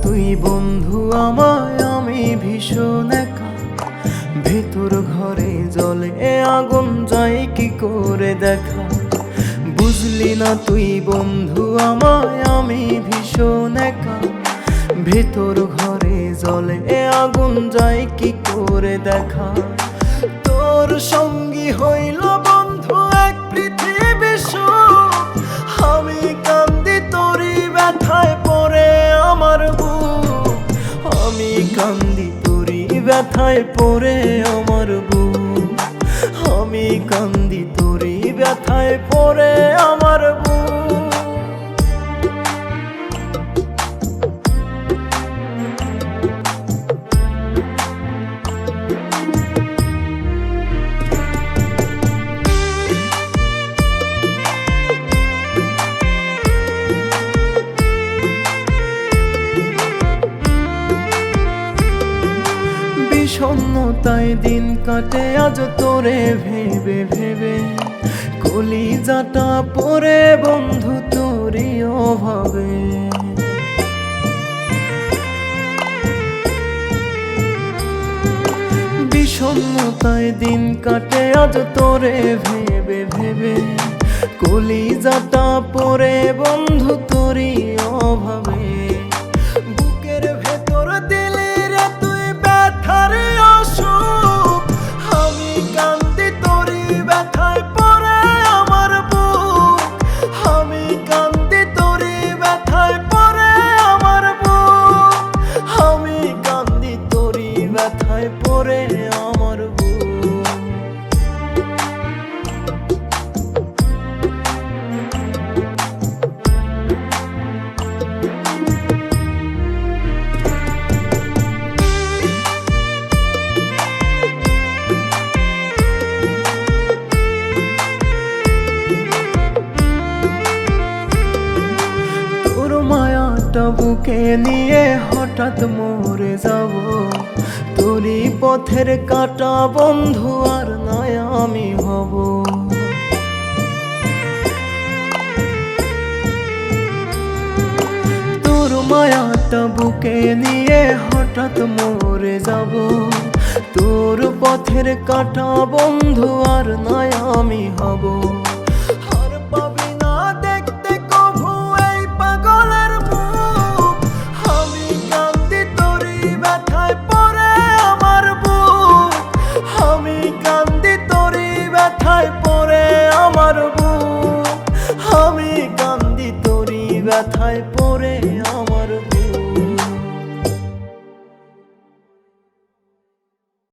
তুই বন্ধু আমায়, আমি ভীষণ একা। ভেতর ঘরে জ্বলে আগুন, যাই কি করে দেখা। বুঝলি না তুই বন্ধু আমায়, আমি ভীষণ একা। ভেতর ঘরে জ্বলে আগুন, যাই কি করে দেখা। তোর সঙ্গী হইল বন্ধু এক পৃথিবী সুখ, আমি কান্দি তোরই ব্যথায় পড়ে আমার বুক। আমি কান্দি তোরই ব্যথায় পড়ে আমার বুক। আমি কান্দি তোরই ব্যথায় পড়ে আমার বুক। বিষণ্ণতায় দিন কাটে আজ তোরে ভেবে ভেবে। কলিজাটা পড়ে বন্ধু তোরই অভাবে। বিষণ্ণতায় দিন কাটে আজ তোরে ভেবে ভেবে। কলিজাটা পড়ে বন্ধু তোরই অভাবে। বুকের ভেতর দিলি রে তুই ব্যথার অসুখ, আমি কান্দি তোরই ব্যথায় পড়ে আমার বুক। আমি কান্দি তোরই ব্যথায় পড়ে আমার বুক। আমি কান্দি তোরই ব্যথায় পড়ে আমার বুক। মায়াটা বুকে নিয়ে হঠাৎ মরে যাব। তোরই পথের কাটা বন্ধু আর নয় আমি হব। তোর মায়াটা বুকে নিয়ে হঠাৎ মরে যাব। তোর পথের কাটা বন্ধু আর নয় আমি হব। আর পাবি না দেখতে কভু এই পাগলের মুখ। আমি কান্দি তোরই ব্যথায় পড়ে আমার বুক। আমি কান্দি তোরই ব্যথায় পড়ে আমার বুক। আমি কান্দি তোরই ব্যথায় পড়ে